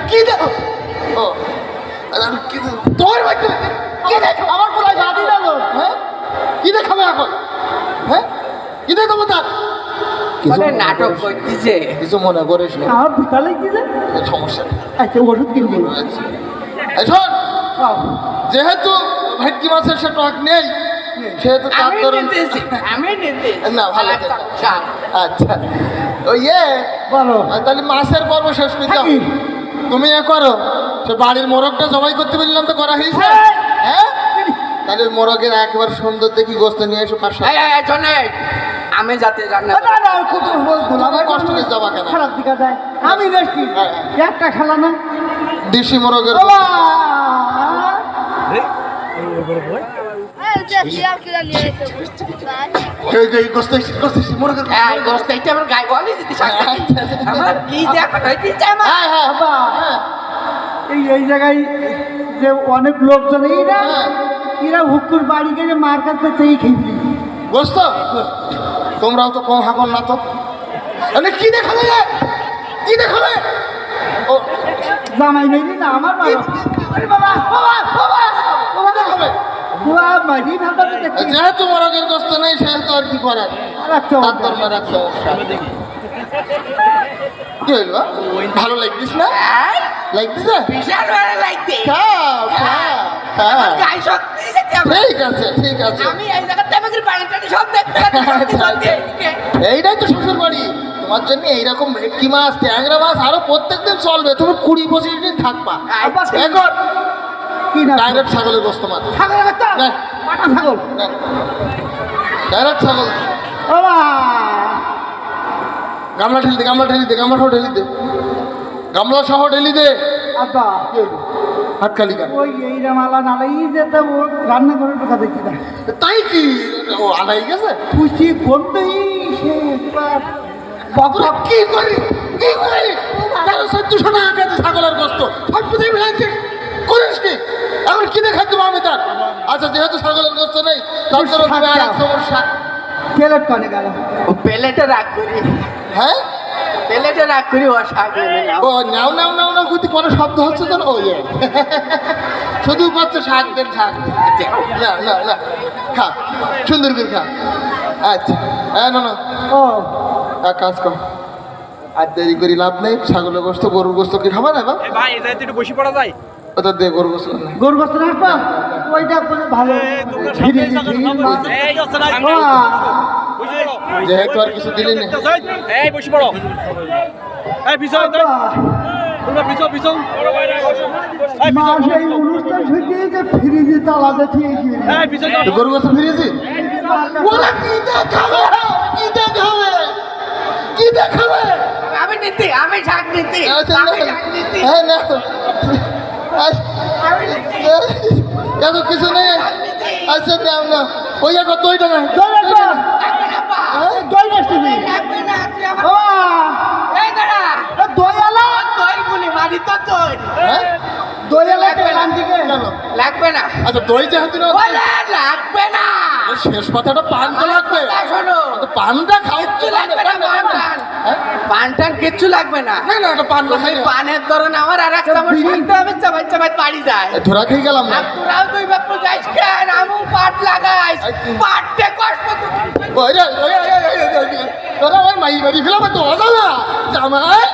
কি দেখো ও আমি কি তোর বাচ্চা কি দেখো আমার পুরো দাদি দাও হ্যাঁ কি দেখাবে এখন হ্যাঁ কি দেখাবো তা মানে নাটক করতেছে কিছু মনে করিস না আমার বিকালে কি যে সমস্যা আচ্ছা ওষুধ কিনবো শোন যেহেতু ভেটকি মাছের সে টক নেই সেহেতু তার আমি ধরুন নিতেছি আমি নিতেছি না ভালো আচ্ছা ওই বলো তাহলে মাছের পর্ব শেষ করে দাও থাকি। তুমি এ করো সে বাড়ির মোরগটা জবাই করতে বললাম তো করা হয়েছে হ্যাঁ তাহলে মোরগের একবার সুন্দর দেখি গোস্ত নিয়ে এসো পাঁচশো শোনে আমি যাতে জানি না না খুব তোমাকে কষ্ট করে যাবা কেন খারাপ দিকা যায় আমি দেখছি হ্যাঁ, একটা খেলা না দেশি মোরগের বাবা! এই গোস্ত মোরগের গোস্ত এটা আমার গায়ে বলে দিতে আমার কি দেখো হইতেছে আমার হ্যাঁ হ্যাঁ বাবা! এই জায়গায় যে অনেক লোকজন এই না হ্যাঁ। এরা হুকুর বাড়ি গেলে মার কাছে সেই খেয়ে গোস্ত তোমরাও তো কম হাকল না তো মানে কি দেখাবে কি দেখাবে ও জামাই মেরি না আমার বাবা আরে বাবা বাবা বাবা বাবা দেখাবে বাবা মারি ভাতা তো দেখি যেহেতু মোরগের গোস্ত নেই সেহেতু আর কি করার রাখছো তার ধর্মের এক সমস্যা কি হইল ভালো লাগছিস না লাগছিস বিশাল ভালো লাগছে আমার গায়ে শক্তি যেতে হবে ঠিক আছে ঠিক আছে আমি এই জায়গাতে আমাকে পানি টানি সব দেখতে পাচ্ছি এইটাই তো শ্বশুর বাড়ি তোমার জন্য এইরকম ভেটকি মাছ ট্যাংরা মাছ আরো প্রত্যেকদিন চলবে তুমি 20-25 দিন থাকবা এখন কি না ডাইরেক্ট ছাগলের গোস্ত মাছ ছাগল বাচ্চা না। পাটা ছাগল ডাইরেক্ট ছাগল বাবা গামলা ঢেলি দে গামলা ঢেলি দে গামলা সহ ঢেলি দে গামলা সহ ঢেলি দে আব্বা হাত খালি কেন ওই এই রামালা নালাই যেতে ও রান্না করে ঢোকা দেখি না তাই কি ও আলাই গেছে খুশি বন্ধই সে একবার তোরা কি করি 1300 টাকা কেজি ছাগলের গোস্ত সব কিছু মিলাইছে করিস কি এখন কি দেখাই দেবো আমি তার আচ্ছা যেহেতু ছাগলের গোস্ত নেই তার জন্য হবে আর এক সমস্যা প্লেট কানে গেল ও প্লেটে রাখ করি হ্যাঁ প্লেটে রাখ করি ও শাক ও নাও নাও নাও নাও করতে কোনো শব্দ হচ্ছে তো না ও ইয়ে শুধু পাচ্ছে শাক দেন শাক দেন। না না না খা সুন্দর করে খা আচ্ছা হ্যাঁ না না ও এক কাজ কর আর দেরি করি লাভ নেই ছাগলের গোস্ত গরুর গোস্ত কি খাবা না বা ভাই এই জায়গাতে একটু বসে পড়া যায় ওটা দে গরুর গোস্ত না গরু বস্তা রাখবা ওইটা করে ভালো তোমরা ধীরে সামনে ধীরে যাও, মাছ। এই যাচ্ছে না বাহ! বসে পড়ো যেহেতু আর কিছু দিলি না এই বসে পড়ো এই পিছন বাহ! তোমরা পিছন পিছন এই মা পিছন সেই অনুষ্ঠান ছুটিয়ে যে ফ্রিজে তালাতে ঠিক এই পিছন যাও। তো গরুর গোস্ত ফিরিয়েছি ওরা কি দেখাবে কি দেখাবে কি দেখাবে আমি নিতে আমি শাক নিতে আচ্ছা, আমি না। শাক নিতে হ্যাঁ না এত কিছু নেই আচ্ছা দাও না ওই এক দইটা না দই রাখবা হ্যাঁ? দই রাখছি লাগবে না তুই আমার ও এই দাঁড়া দই আলা দই গুলি মারি তো দই হ্যাঁ? দই আলা রান দিকে কেন? লাগবে না আচ্ছা দই যেহেতু না বলে লাগবে না শেষ কথাটা পান তো লাগবে কথা শোনো তো পানটা খাও কিচ্ছু লাগবে না পান হ্যাঁ? পান টান কিচ্ছু লাগবে না না না ওটা পান না খাই তুমি পানের ধরন আমার আর একটা আমার শুনতে হবে চাবাই চাবাই বাড়ি যায় ধরা খেয়ে গেলাম না আর তোরাও দুই বাপু যাইস কেন আমু পাট লাগাইস পাটতে কষ্ট ওই রে ওই তোরা আমার মাই বাড়ি ফেলাম তো না জামাই